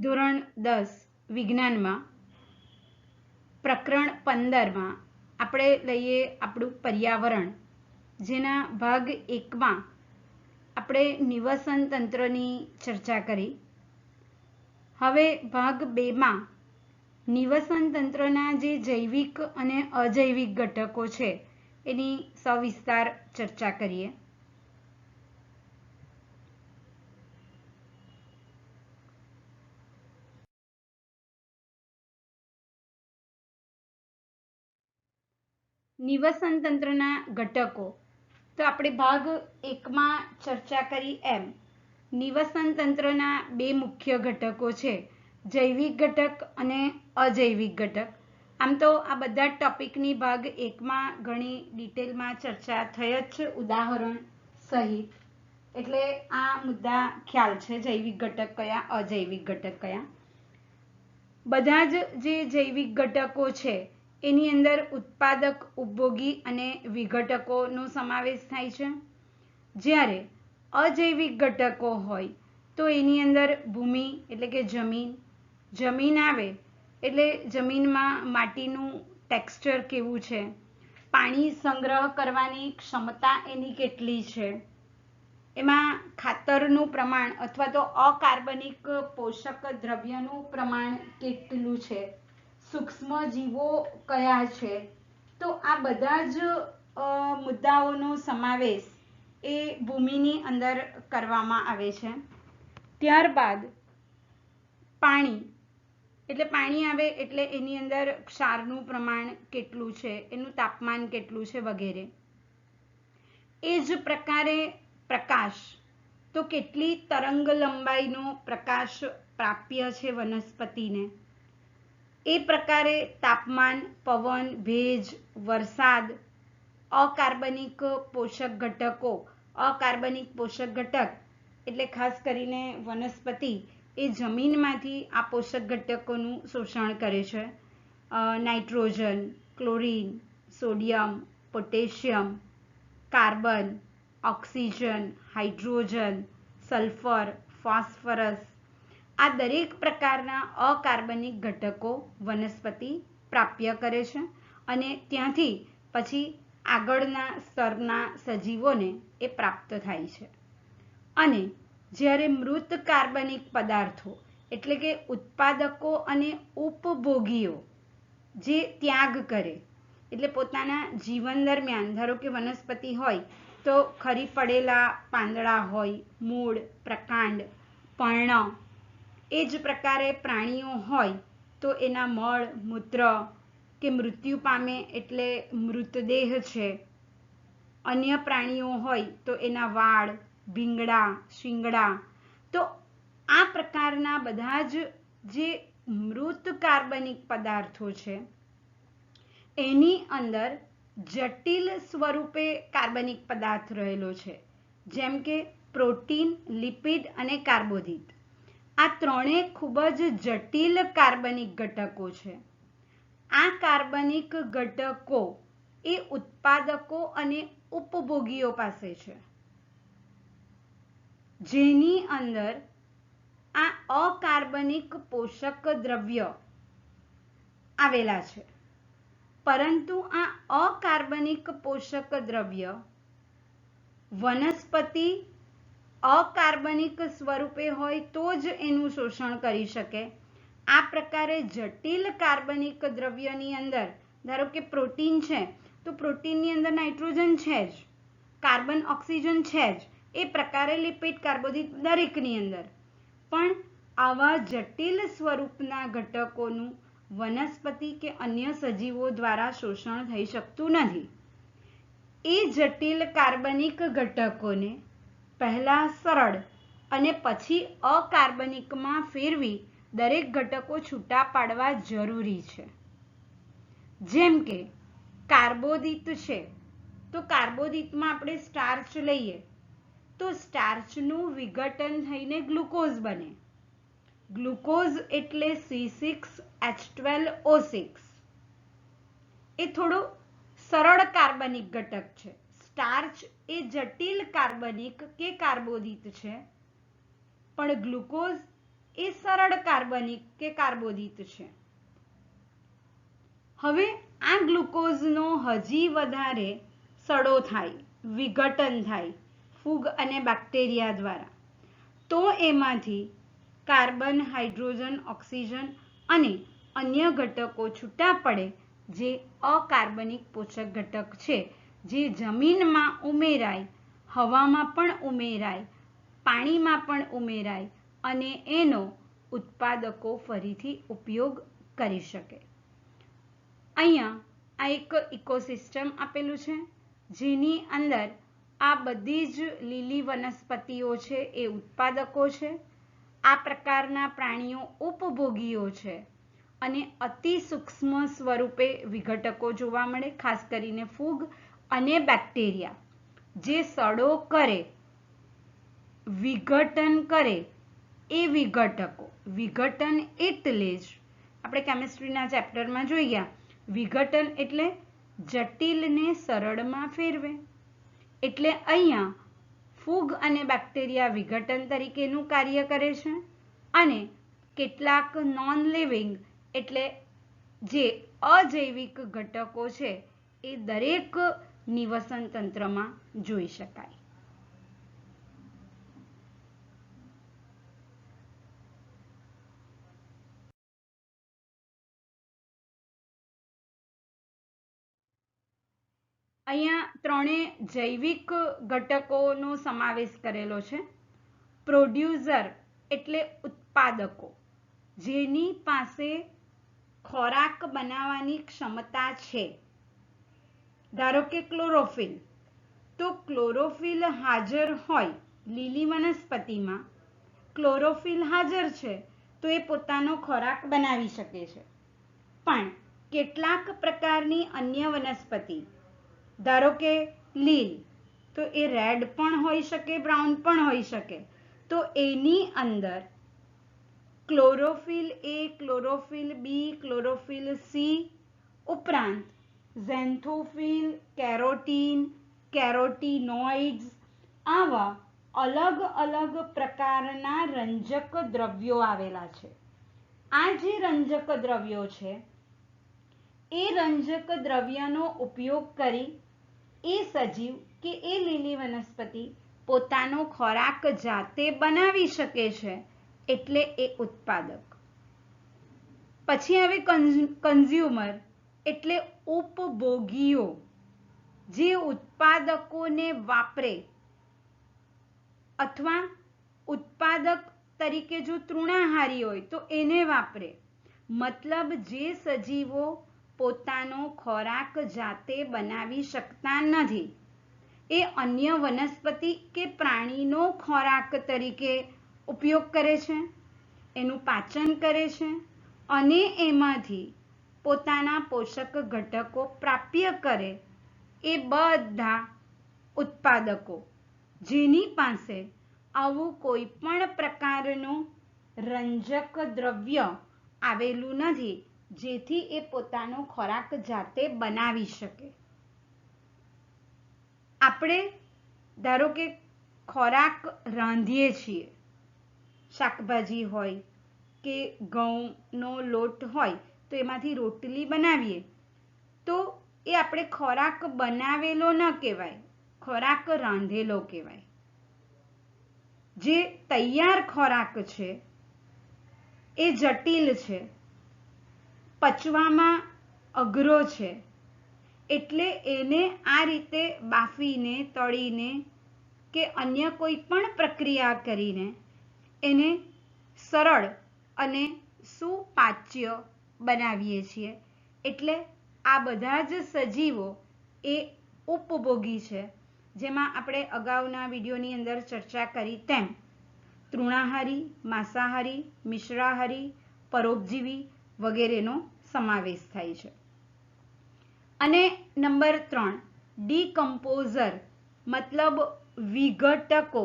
ધોરણ 10 વિજ્ઞાનમાં પ્રકરણ 15માં આપણે લઈએ આપણું પર્યાવરણ, જેના ભાગ 1માં આપણે નિવસન તંત્રની ચર્ચા કરી. હવે ભાગ 2માં નિવસન તંત્રના જે જૈવિક અને અજૈવિક ઘટકો છે એની સવિસ્તાર ચર્ચા કરીએ. નિવસન તંત્રના ઘટકો તો આપણે ભાગ 1માં ચર્ચા કરી એમ નિવસન તંત્રના બે મુખ્ય ઘટકો છે, જૈવિક ઘટક અને અજૈવિક ઘટક. આમ તો આ બધા ટોપિકની ભાગ 1માં ઘણી ડિટેલમાં ચર્ચા થઈ જ છે, ઉદાહરણ સહિત. એટલે આ મુદ્દા ખ્યાલ છે, જૈવિક ઘટક કયા, અજૈવિક ઘટક કયા. બધા જ જે જૈવિક ઘટકો છે એની અંદર ઉત્પાદક, ઉપભોગી અને વિઘટકોનો સમાવેશ થાય છે. જ્યારે અજૈવિક ઘટકો હોય તો એની અંદર ભૂમિ એટલે કે જમીન આવે એટલે જમીનમાં માટીનું ટેક્સચર કેવું છે, પાણી સંગ્રહ કરવાની ક્ષમતા એની કેટલી છે, એમાં ખાતરનું પ્રમાણ અથવા તો અકાર્બનિક પોષક દ્રવ્યનું પ્રમાણ કેટલું છે, સૂક્ષ્મ જીવો કયા છે. તો આ બધા જ મુદ્દાઓનો સમાવેશ એ ભૂમિની અંદર કરવામાં આવે છે. ત્યારબાદ પાણી આવે એટલે એની અંદર ક્ષારનું પ્રમાણ કેટલું છે, એનું તાપમાન કેટલું છે વગેરે. એ જ પ્રકારે પ્રકાશ, તો કેટલી તરંગ લંબાઈનો પ્રકાશ પ્રાપ્ય છે વનસ્પતિને. એ પ્રકારે તાપમાન, પવન, ભેજ, વરસાદ, અકાર્બનિક પોષક ઘટકો. અકાર્બનિક પોષક ઘટક એટલે ખાસ કરીને વનસ્પતિ એ જમીનમાંથી આ પોષક ઘટકોનું શોષણ કરે છે. Nitrogen, chlorine, sodium, potassium, carbon, oxygen, hydrogen, sulphur, phosphorus, આ દરેક પ્રકારના અકાર્બનિક ઘટકો વનસ્પતિ પ્રાપ્ય કરે છે અને ત્યાંથી પછી આગળના સ્તરના સજીવોને એ પ્રાપ્ત થાય છે. અને જ્યારે મૃત કાર્બનિક પદાર્થો એટલે કે ઉત્પાદકો અને ઉપભોગીઓ જે ત્યાગ કરે, એટલે પોતાના જીવન દરમિયાન, ધારો કે વનસ્પતિ હોય તો ખરી પડેલા પાંદડા હોય, મૂળ, પ્રકાંડ, પર્ણ. એ જ પ્રકારે પ્રાણીઓ હોય તો એના મળ, મૂત્ર કે મૃત્યુ પામે એટલે મૃતદેહ છે. અન્ય પ્રાણીઓ હોય તો એના વાળ, ભીંગડા, શિંગડા. તો આ પ્રકારના બધા જ જે મૃત કાર્બનિક પદાર્થો છે એની અંદર જટિલ સ્વરૂપે કાર્બનિક પદાર્થ રહેલો છે, જેમ કે પ્રોટીન, લિપિડ અને કાર્બોદિત. આ ત્રણેય ખૂબ જ જટિલ કાર્બનિક ઘટકો છે. આ કાર્બનિક ઘટકો એ ઉત્પાદકો અને ઉપભોગીઓ પાસે છે, જેની અંદર આ અકાર્બનિક પોષક દ્રવ્ય આવેલા છે. પરંતુ આ અકાર્બનિક પોષક દ્રવ્ય વનસ્પતિ અકાર્બનિક સ્વરૂપે હોય તો જ એનું શોષણ કરી શકે. આ પ્રકારે જટિલ કાર્બનિક દ્રવ્યની અંદર, ધારો કે પ્રોટીન છે તો પ્રોટીનની અંદર નાઇટ્રોજન છે જ, કાર્બન, ઓક્સિજન છે જ. એ પ્રકારે લિપિડ, કાર્બોદિત દરેકની અંદર. પણ આવા જટિલ સ્વરૂપના ઘટકોનું વનસ્પતિ કે અન્ય સજીવો દ્વારા શોષણ થઈ શકતું નથી. એ જટિલ કાર્બનિક ઘટકોને પહેલા સરળ અને પછી અકાર્બનિકમાં ફેરવી દરેક ઘટકો છૂટા પાડવા જરૂરી છે. જેમ કે કાર્બોદિત છે તો કાર્બોદિતમાં આપણે સ્ટાર્ચ લઈએ તો સ્ટાર્ચનું વિઘટન થઈને ગ્લુકોઝ બને. ગ્લુકોઝ એટલે C6H12O6. એ થોડો સરળ કાર્બનિક ઘટક છે. સ્ટાર્ચ એ જટિલ કાર્બનિક કે કાર્બોદિત છે, પણ ગ્લુકોઝ એ સરળ કાર્બનિક કે કાર્બોદિત છે. હવે આ ગ્લુકોઝનો હજી વધારે સડો થાય, વિઘટન થાય ફૂગ અને બેક્ટેરિયા દ્વારા, તો એમાંથી કાર્બન, હાઇડ્રોજન, ઓક્સિજન અને અન્ય ઘટકો છૂટા પડે, જે અકાર્બનિક પોષક ઘટક છે, જે જમીનમાં ઉમેરાય, હવામાં પણ ઉમેરાય, પાણીમાં પણ ઉમેરાય અને એનો ઉત્પાદકો ફરીથી ઉપયોગ કરી શકે. અહીંયા આ એક ઇકોસિસ્ટમ આપેલું છે, જેની અંદર આ બધી જ લીલી વનસ્પતિઓ છે એ ઉત્પાદકો છે, આ પ્રકારના પ્રાણીઓ ઉપભોગીઓ છે અને અતિ સૂક્ષ્મ સ્વરૂપે વિઘટકો જોવા મળે, ખાસ કરીને ફૂગ અને બેક્ટેરિયા, જે સડો કરે, વિઘટન કરે એ વિઘટકો. વિઘટન એટલે જ આપણે કેમિસ્ટ્રીના ચેપ્ટરમાં જોઈ ગયા, વિઘટન એટલે જટિલને સરળમાં ફેરવે. એટલે અહીંયા ફૂગ અને બેક્ટેરિયા વિઘટન તરીકેનું કાર્ય કરે છે અને કેટલાક નોન લિવિંગ એટલે જે અજૈવિક ઘટકો છે એ દરેક નિવસન તંત્રમાં જોઈ શકાય. અહીંયા ત્રણે જૈવિક ઘટકોનો સમાવેશ કરેલો છે. પ્રોડ્યુસર એટલે ઉત્પાદકો, જેની પાસે ખોરાક બનાવવાની ક્ષમતા છે. ધારો કે ક્લોરોફિલ, તો ક્લોરોફિલ હાજર હોય લીલી વનસ્પતિમાં, ક્લોરોફિલ હાજર છે તો એ પોતાનો ખોરાક બનાવી શકે છે. પણ કેટલાક પ્રકારની અન્ય વનસ્પતિ, ધારો કે લીલ, તો એ રેડ પણ હોઈ શકે, બ્રાઉન પણ હોઈ શકે, તો એની અંદર ક્લોરોફિલ એ, ક્લોરોફિલ બી, ક્લોરોફિલ સી ઉપરાંત ઝેન્થોફિલ, કેરોટીન, કેરોટીનોઇડ્સ આવા અલગ અલગ પ્રકારના રંજક દ્રવ્યો આવેલા છે. આ જે રંજક દ્રવ્યો છે એ રંજક દ્રવ્યનો ઉપયોગ કરી એ સજીવ કે એ લીલી વનસ્પતિ પોતાનો ખોરાક જાતે બનાવી શકે છે, એટલે એ ઉત્પાદક. પછી આવે કન્ઝ્યુમર એટલે ઉપભોગીઓ, જે ઉત્પાદકોને વાપરે અથવા ઉત્પાદક તરીકે જો તૃણાહારી હોય તો એને વાપરે. મતલબ જે સજીવો પોતાનો ખોરાક જાતે બનાવી શકતા નથી, એ અન્ય વનસ્પતિ કે પ્રાણીનો ખોરાક તરીકે ઉપયોગ કરે છે, એનું પાચન કરે છે અને એમાંથી પોતાના પોષક ઘટકો પ્રાપ્ય કરે, એ બધા ઉત્પાદકો, જેની પાસે આવું કોઈ પણ પ્રકારનું રંજક દ્રવ્ય આવેલું નથી, જેથી એ પોતાનો ખોરાક જાતે બનાવી શકે. આપણે ધારો કે ખોરાક રાંધીએ છીએ, શાકભાજી હોય કે ઘઉંનો લોટ હોય તો એમાંથી રોટલી બનાવીએ, તો એ આપણે ખોરાક બનાવેલો ન કહેવાય, ખોરાક રાંધેલો કહેવાય. જે તૈયાર ખોરાક છે એ જટિલ છે, પચવામાં અઘરો છે, એટલે એને આ રીતે બાફીને, તળીને કે અન્ય કોઈ પણ પ્રક્રિયા કરીને એને સરળ અને સુપાચ્ય બનાવીએ છીએ. એટલે આ બધા જ સજીવો એ ઉપભોગી છે, જેમાં આપણે અગાઉના વિડીયોની અંદર ચર્ચા કરી તેમ તૃણાહારી, માંસાહારી, મિશ્રાહારી, પરોપજીવી વગેરેનો સમાવેશ થાય છે. અને નંબર 3, ડીકમ્પોઝર મતલબ વિઘટકો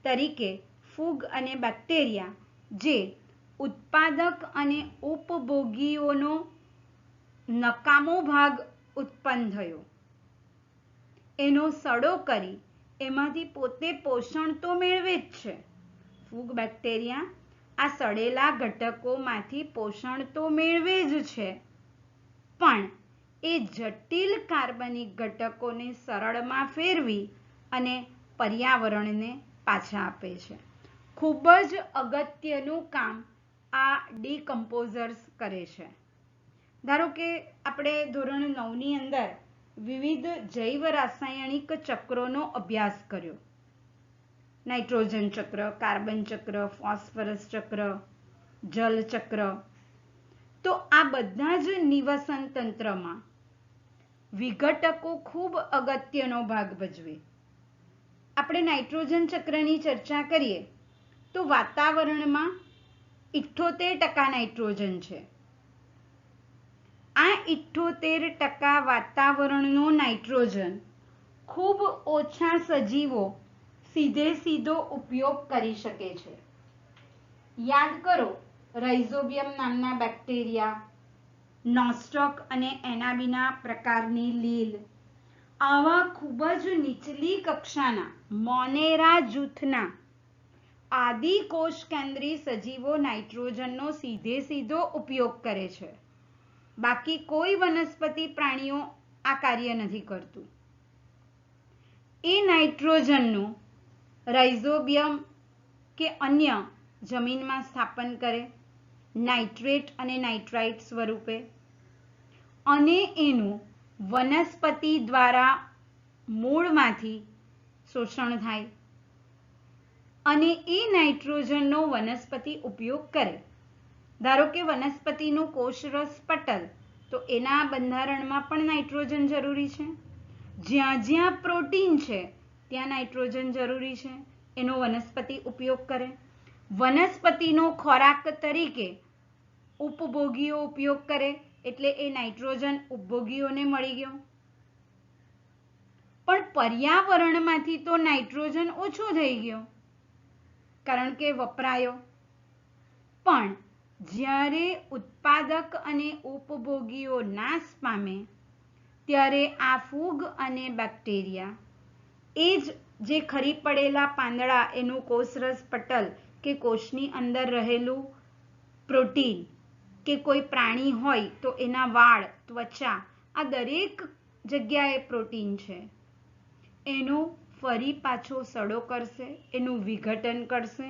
તરીકે ફૂગ અને બેક્ટેરિયા, જે ઉત્પાદક અને ઉપભોગીઓનો નકામો ભાગ ઉત્પન્ન થયો એનો સડો કરી એમાંથી પોતે પોષણ તો મેળવે જ છે. ફૂગ, બેક્ટેરિયા આ સડેલા ઘટકોમાંથી પોષણ તો મેળવે જ છે, પણ એ જટિલ કાર્બનિક ઘટકોને સરળમાં ફેરવી અને પર્યાવરણને પાછા આપે છે. ખૂબ જ અગત્યનું કામ આ ડીકમ્પોઝર્સ કરે છે. ધારો કે આપણે ધોરણ 9ની અંદર વિવિધ જૈવ રાસાયણિક ચક્રોનો અભ્યાસ કર્યો. નાઇટ્રોજન ચક્ર, કાર્બન ચક્ર, ફોસ્ફરસ ચક્ર, જલ ચક્ર. તો આ બધા જ નિવસન તંત્રમાં વિઘટકો ખૂબ અગત્યનો ભાગ ભજવે. આપણે નાઇટ્રોજન ચક્રની ચર્ચા કરીએ તો વાતાવરણમાં 78% નાઇટ્રોજન છે. આ 78% વાતાવરણનો નાઇટ્રોજન ખૂબ ઓછા સજીવો સીધો ઉપયોગ કરી શકે છે. યાદ કરો, રાઇઝોબિયમ નામના બેક્ટેરિયા, નોસ્ટોક અને એનાબીના પ્રકારની લીલ, આવા ખૂબ જ નીચલી કક્ષાના મોનેરા જૂથના આદિ કોષ કેન્દ્રી સજીવો નાઇટ્રોજનનો સીધો ઉપયોગ કરે છે. બાકી કોઈ વનસ્પતિ પ્રાણીઓ આ કાર્ય નથી કરતું. એ નાઇટ્રોજનનું રાઇઝોબિયમ કે અન્ય જમીનમાં સ્થાપન કરે નાઇટ્રેટ અને નાઇટ્રાઇટ સ્વરૂપે, અને એનું વનસ્પતિ દ્વારા મૂળમાંથી શોષણ થાય અને એ નાઇટ્રોજનનો વનસ્પતિ ઉપયોગ કરે. ધારો કે વનસ્પતિનું કોષરસ પટલ, તો એના બંધારણમાં પણ નાઇટ્રોજન જરૂરી છે. જ્યાં જ્યાં પ્રોટીન છે ત્યાં નાઇટ્રોજન જરૂરી છે, એનો વનસ્પતિ ઉપયોગ કરે. વનસ્પતિનો ખોરાક તરીકે ઉપભોગીઓ ઉપયોગ કરે, એટલે એ નાઇટ્રોજન ઉપભોગીઓને મળી ગયો. પણ પર્યાવરણમાંથી તો નાઇટ્રોજન ઓછો થઈ ગયો કારણ કે વપરાયો. પણ જ્યારે ઉત્પાદક અને ઉપભોગીઓ નાશ પામે ત્યારે આ ફૂગ અને બેક્ટેરિયા એ જ જે ખરી પડેલા પાંદડા, એનું કોષરસ પટલ કે કોષની અંદર રહેલું પ્રોટીન કે કોઈ પ્રાણી હોય તો એના વાળ, ત્વચા, આ દરેક જગ્યાએ પ્રોટીન છે, એનો ફરી પાછો સડો કરશે, એનું વિઘટન કરશે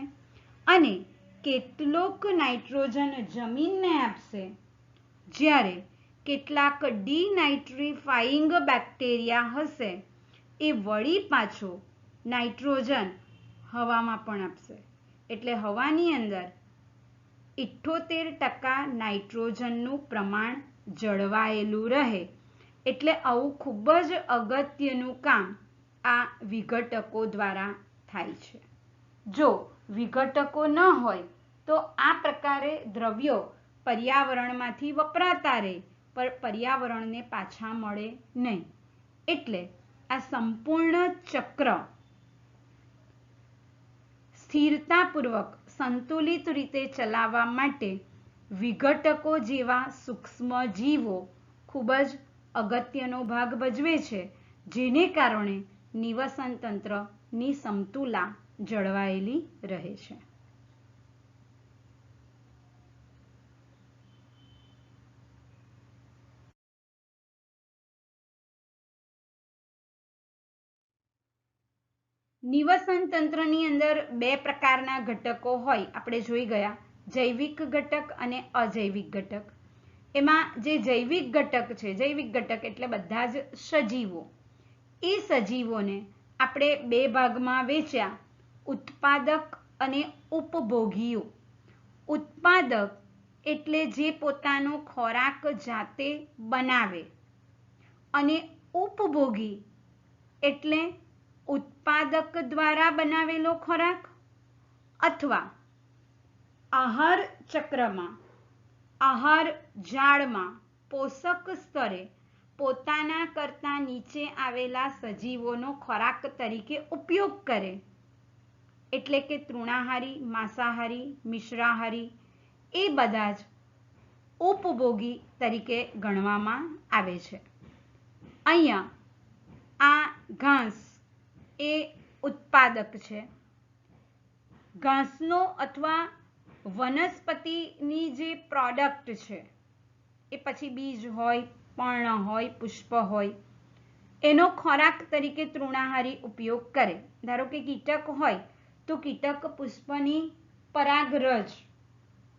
અને કેટલોક નાઇટ્રોજન જમીનને આપશે, જ્યારે કેટલાક ડીનાઇટ્રીફાઈંગ બેક્ટેરિયા હશે એ વળી પાછો નાઇટ્રોજન હવામાં પણ આપશે. એટલે હવાની અંદર 78% નાઇટ્રોજનનું પ્રમાણ જળવાયેલું રહે. એટલે આવું ખૂબ જ અગત્યનું કામ આ વિઘટકો દ્વારા થાય છે. જો વિઘટકો ન હોય તો આ પ્રકારે દ્રવ્યો પર્યાવરણમાંથી વપરાતા રહે, પણ પર્યાવરણને પાછા મળે નહીં. એટલે આ સંપૂર્ણ ચક્ર સ્થિરતાપૂર્વક સંતુલિત રીતે ચલાવવા માટે વિઘટકો જેવા સૂક્ષ્મ જીવો ખૂબ જ અગત્યનો ભાગ ભજવે છે, જેને કારણે નિવસન તંત્રની સમતુલા જળવાયેલી રહે છે. નિવસન તંત્રની અંદર બે પ્રકારના ઘટકો હોય, આપણે જોઈ ગયા, જૈવિક ઘટક અને અજૈવિક ઘટક. એમાં જે જૈવિક ઘટક છે, જૈવિક ઘટક એટલે બધા જ સજીવો, એ સજીવોને આપણે બે ભાગમાં વેચ્યા, ઉત્પાદક અને ઉપભોગીઓ. ઉત્પાદક એટલે જે પોતાનો ખોરાક જાતે બનાવે, અને ઉપભોગી એટલે ઉત્પાદક દ્વારા બનાવેલો ખોરાક અથવા આહાર ચક્રમાં, આહાર જાળમાં પોષક સ્તરે પોતાના કરતાં નીચે આવેલા સજીવોનો ખોરાક તરીકે ઉપયોગ કરે, એટલે કે તૃણાહારી, માંસાહારી, મિશ્રાહારી, એ બધા જ ઉપભોગી તરીકે ગણવામાં આવે છે. અહીંયા આ ઘાસ એ ઉત્પાદક છે. ઘાસનો અથવા વનસ્પતિની જે પ્રોડક્ટ છે એ પછી બીજ હોય, પર્ણ હોય, પુષ્પ હોય, એનો ખોરાક તરીકે તૃણાહારી ઉપયોગ કરે. ધારો કે કીટક હોય તો કીટક પુષ્પની પરાગરજ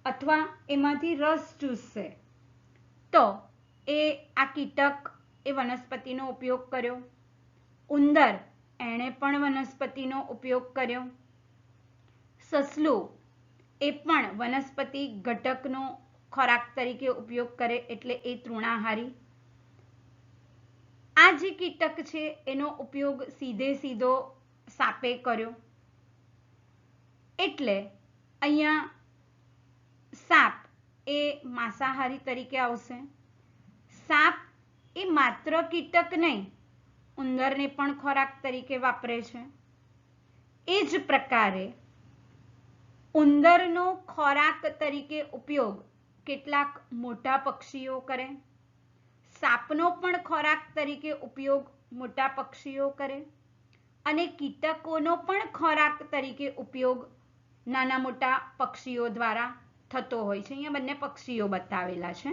અથવા એમાંથી રસ ચૂસશે તો એ આ કીટક એ વનસ્પતિનો ઉપયોગ કર્યો. ઉંદર એણે પણ વનસ્પતિનો ઉપયોગ કર્યો. સસલું એ પણ વનસ્પતિ ઘટકનો ખોરાક તરીકે ઉપયોગ કરે એટલે એ તૃણાહારી. આ જે કીટક છે એનો ઉપયોગ સીધો સાપે કર્યો એટલે અહીંયા સાપ એ માંસાહારી તરીકે આવશે. સાપ એ માત્ર કીટક નહીં, ઉંદરને પણ ખોરાક તરીકે વાપરે છે. એ જ પ્રકારે ઉંદરનો ખોરાક તરીકે ઉપયોગ કેટલાક મોટા પક્ષીઓ કરે, સાપનો પણ ખોરાક તરીકે ઉપયોગ મોટા પક્ષીઓ કરે અને કીટકોનો પણ ખોરાક તરીકે ઉપયોગ નાના મોટા પક્ષીઓ દ્વારા થતો હોય છે. અહીંયા બંને પક્ષીઓ બતાવેલા છે,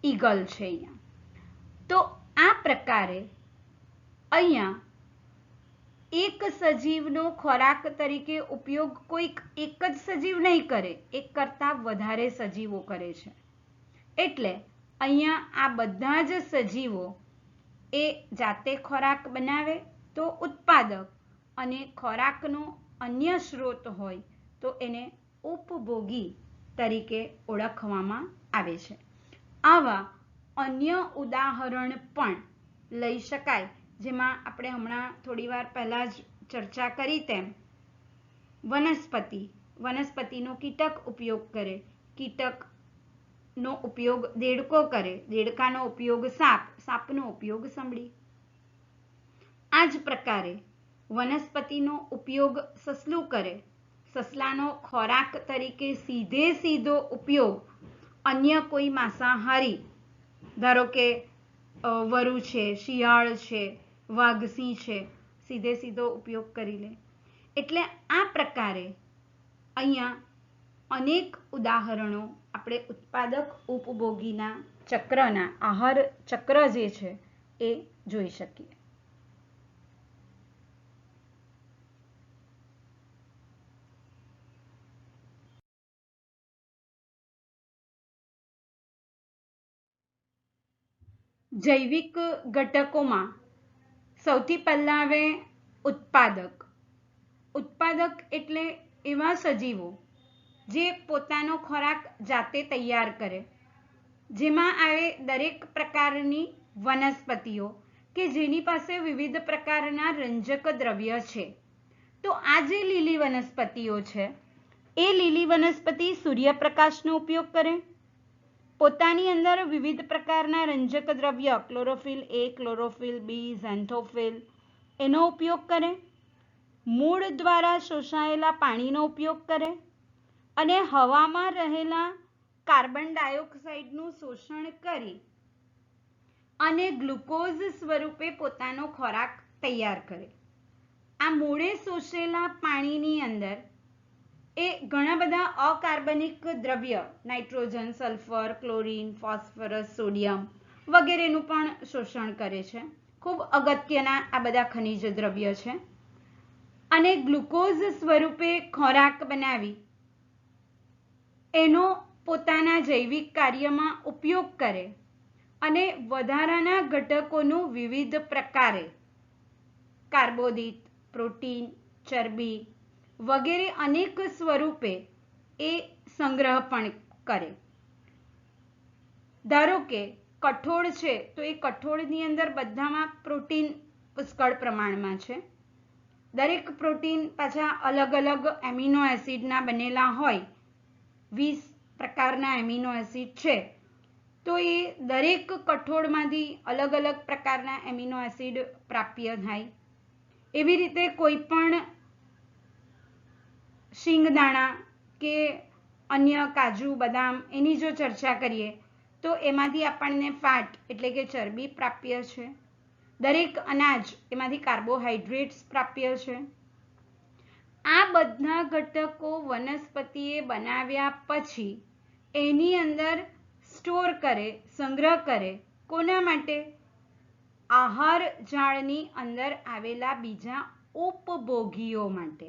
ઈગલ છે અહીંયા. તો આ પ્રકારે અહીંયા એક સજીવનો ખોરાક તરીકે ઉપયોગ કોઈક એક જ સજીવ નહીં કરે, એક કરતાં વધારે સજીવો કરે છે. એટલે અહીંયા આ બધા જ સજીવો એ જાતે ખોરાક બનાવે તો ઉત્પાદક અને ખોરાકનો અન્ય સ્ત્રોત હોય તો એને ઉપભોગી તરીકે ઓળખવામાં આવે છે. આવા અન્ય ઉદાહરણ પણ લઈ શકાય, જેમાં આપણે હમણાં થોડી વાર પહેલા જ ચર્ચા કરી તેમ વનસ્પતિનો કીટક ઉપયોગ કરે, કીટકનો ઉપયોગ દેડકો કરે, દેડકાનો ઉપયોગ સાપ, સાપનો ઉપયોગ સમડી. આ જ પ્રકારે વનસ્પતિનો ઉપયોગ સસલું કરે, સસલાનો ખોરાક તરીકે સીધો ઉપયોગ અન્ય કોઈ માંસાહારી, ધારો કે વરુ છે, શિયાળ છે, વાઘસિંહ છે, સીધો ઉપયોગ કરી લે. એટલે આ પ્રકારે અહીંયા અનેક ઉદાહરણો આપણે ઉત્પાદક ઉપભોગીના ચક્રના આહાર ચક્ર જે છે એ જોઈ શકીએ. જૈવિક ઘટકોમાં સૌથી પહેલા આવે ઉત્પાદક. ઉત્પાદક એટલે એવા સજીવો જે પોતાનો ખોરાક જાતે તૈયાર કરે, જેમાં આવે દરેક પ્રકારની વનસ્પતિઓ કે જેની પાસે વિવિધ પ્રકારના રંજક દ્રવ્ય છે. તો આ જે લીલી વનસ્પતિઓ છે એ લીલી વનસ્પતિ સૂર્યપ્રકાશનો ઉપયોગ કરે, પોતાની અંદર વિવિધ પ્રકારના રંજક દ્રવ્ય ક્લોરોફિલ A, ક્લોરોફિલ B, ઝેન્થોફિલ એનો ઉપયોગ કરે, મૂળ દ્વારા શોષાયેલા પાણીનો ઉપયોગ કરે અને હવામાં રહેલા કાર્બન ડાયોક્સાઇડનું શોષણ કરી અને ગ્લુકોઝ સ્વરૂપે પોતાનો ખોરાક તૈયાર કરે. આ મૂળે શોષેલા પાણીની અંદર એ ઘણા બધા અકાર્બનિક દ્રવ્ય nitrogen, sulphur, chlorine, phosphorus, sodium વગેરેનું પણ શોષણ કરે છે. ખૂબ અગત્યના આ બધા ખનિજ દ્રવ્ય છે અને ગ્લુકોઝ સ્વરૂપે ખોરાક બનાવી એનો પોતાના જૈવિક કાર્યમાં ઉપયોગ કરે અને વધારાના ઘટકોનું વિવિધ પ્રકારે કાર્બોદિત, પ્રોટીન, ચરબી વગેરે અનેક સ્વરૂપે એ સંગ્રહ પણ કરે. ધારો કે કઠોળ છે તો એ કઠોળની અંદર બધામાં પ્રોટીન પુષ્કળ પ્રમાણમાં છે. દરેક પ્રોટીન પાછા અલગ અલગ એમિનો એસિડના બનેલા હોય, 20 પ્રકારના એમિનો એસિડ છે તો એ દરેક કઠોળમાંથી અલગ અલગ પ્રકારના એમિનો એસિડ પ્રાપ્ય થાય. એવી રીતે કોઈ પણ શિંગદાણા કે અન્ય કાજુ, બદામ એની જો ચર્ચા કરીએ તો એમાંથી આપણને ફેટ એટલે કે ચરબી પ્રાપ્ય છે. દરેક અનાજ એમાંથી કાર્બોહાઈડ્રેટ્સ પ્રાપ્ય છે. આ બધા ઘટકો વનસ્પતિએ બનાવ્યા પછી એની અંદર સ્ટોર કરે, સંગ્રહ કરે. કોના માટે? આહાર જાળની અંદર આવેલા બીજા ઉપભોગીઓ માટે.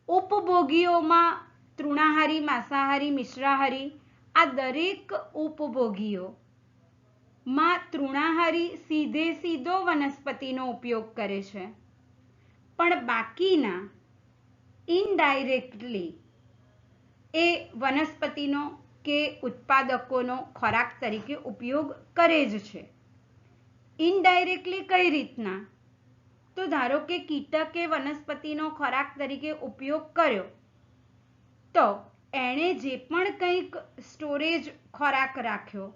ઉપભોગીઓમાં તૃણાહારી, માંસાહારી, મિશ્રાહારી, આ દરેક ઉપભોગીઓમાં તૃણાહારી સીધો વનસ્પતિનો ઉપયોગ કરે છે, પણ બાકીના ઇનડાયરેક્ટલી એ વનસ્પતિનો કે ઉત્પાદકોનો ખોરાક તરીકે ઉપયોગ કરે જ છે. ઇનડાયરેક્ટલી કઈ રીતના? તો ધારો કે કીટકે વનસ્પતિનો ખોરાક તરીકે ઉપયોગ કર્યો, તો એણે જે પણ કંઈક સ્ટોરેજ ખોરાક રાખ્યો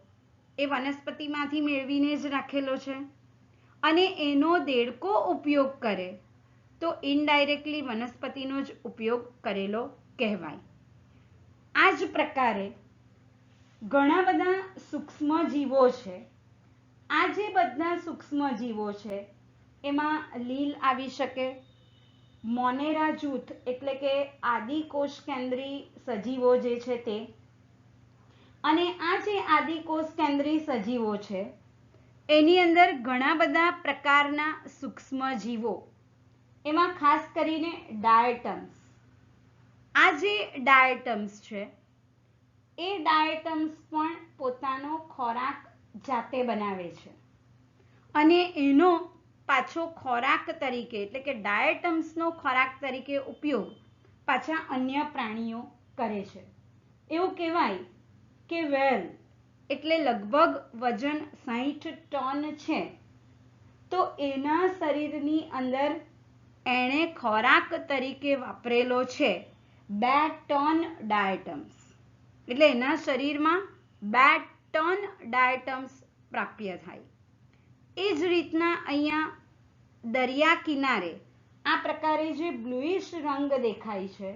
એ વનસ્પતિમાંથી મેળવીને જ રાખેલો છે, અને એનો દેડકો ઉપયોગ કરે તો ઇનડાયરેક્ટલી વનસ્પતિનો જ ઉપયોગ કરેલો કહેવાય. આ જ પ્રકારે ઘણા બધા સૂક્ષ્મ જીવો છે. આ જે બધા સૂક્ષ્મ જીવો છે એમાં લીલ આવી શકે, મોનેરા જૂથ એટલે કે આદિકોષ કેન્દ્રી સજીવો જે છે તે. અને આ જે આદિકોષ કેન્દ્રી સજીવો છે એની અંદર ઘણા બધા પ્રકારના સૂક્ષ્મ જીવો, એમાં ખાસ કરીને ડાયટમ્સ. આ જે ડાયટમ્સ છે એ ડાયટમ્સ પણ પોતાનો ખોરાક જાતે બનાવે છે, અને એનો પાછો ખોરાક તરીકે એટલે કે ડાયટમ્સનો ખોરાક તરીકે ઉપયોગ પાછા અન્ય પ્રાણીઓ કરે છે. એવું કહેવાય કે વેલ એટલે લગભગ વજન 60 ટન છે, તો એના શરીરની અંદર એણે ખોરાક તરીકે વાપરેલો છે 2 ટન ડાયટમ્સ. એટલે એના શરીરમાં 2 ટન ડાયટમ્સ પ્રાપ્ય થાય. એ જ રીતના અહીંયા દરિયા કિનારે આ પ્રકારે જે બ્લુઇશ રંગ દેખાય છે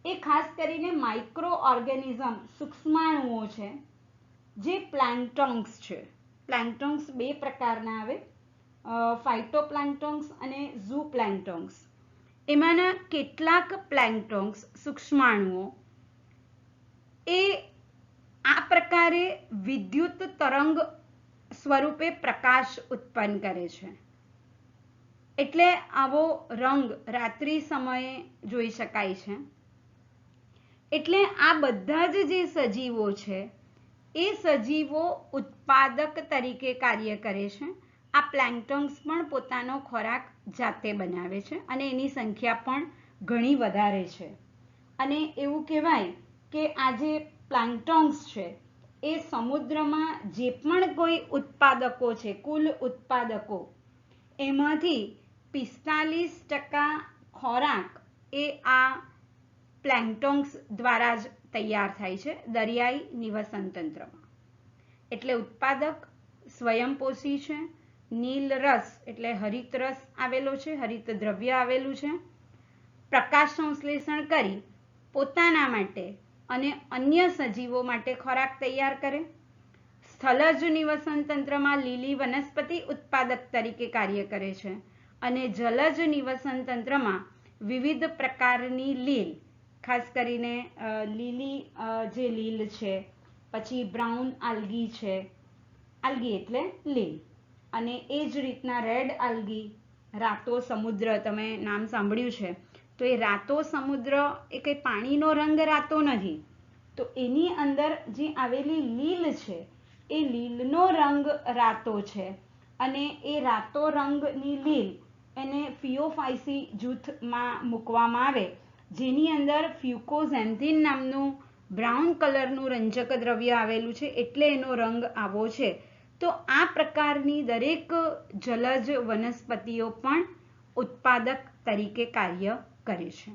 એ ખાસ કરીને માઇક્રો ઓર્ગેનિઝમ સૂક્ષ્માણુઓ છે, જે પ્લાન્ક્ટન્સ છે. પ્લાન્ક્ટન્સ બે પ્રકારના આવે, ફાઇટોપ્લાન્ક્ટન્સ અને ઝૂપ્લાન્ક્ટન્સ. એમાંના કેટલાક પ્લાન્ક્ટન્સ સૂક્ષ્માણુઓ એ આ પ્રકારે વિદ્યુત તરંગ સ્વરૂપે પ્રકાશ ઉત્પન્ન કરે છે. એટલે આવો રંગ રાત્રિ સમયે જોઈ શકાય છે. એટલે આ બધા જ જે સજીવો છે એ સજીવો ઉત્પાદક તરીકે કાર્ય કરે છે. આ પ્લાન્ક્ટન્સ પણ પોતાનો ખોરાક જાતે બનાવે છે, અને એની સંખ્યા પણ ઘણી વધારે છે. અને એવું કહેવાય કે આ જે પ્લાન્ક્ટન્સ છે એ સમુદ્રમાં જે પણ કોઈ ઉત્પાદકો છે, કુલ ઉત્પાદકો, એમાંથી 45% ખોરાક એ આ પ્લાન્ક્ટન્સ દ્વારા જ તૈયાર થાય છે દરિયાઈ નિવસન તંત્રમાં. એટલે ઉત્પાદક સ્વયંપોષી છે. નીલ રસ એટલે હરિત રસ આવેલો છે, હરિત દ્રવ્ય આવેલું છે. પ્રકાશ સંશ્લેષણ કરી પોતાના માટે અને અન્ય સજીવો માટે ખોરાક તૈયાર કરે. સ્થલજ નિવસન તંત્રમાં લીલી વનસ્પતિ ઉત્પાદક તરીકે કાર્ય કરે છે, અને જલજ નિવસન તંત્રમાં વિવિધ પ્રકારની લીલ, ખાસ કરીને લીલી જે લીલ છે, પછી બ્રાઉન આલ્ગી છે, આલ્ગી એટલે લીલ, અને એ જ રીતના રેડ આલ્ગી, રાતો સમુદ્ર, તમે નામ સાંભળ્યું છે. તો એ રાતો સમુદ્ર એ કંઈ પાણીનો રંગ રાતો નથી, તો એની અંદર જે આવેલી લીલ છે એ લીલનો રંગ રાતો છે, અને એ રાતો રંગની લીલ એને ફિયોફાઇસી જૂથમાં મૂકવામાં આવે, જેની અંદર ફ્યુકોઝેન્થિન નામનું બ્રાઉન કલરનું રંજક દ્રવ્ય આવેલું છે, એટલે એનો રંગ આવો છે. તો આ પ્રકારની દરેક જલજ વનસ્પતિઓ પણ ઉત્પાદક તરીકે કાર્ય કરે છે.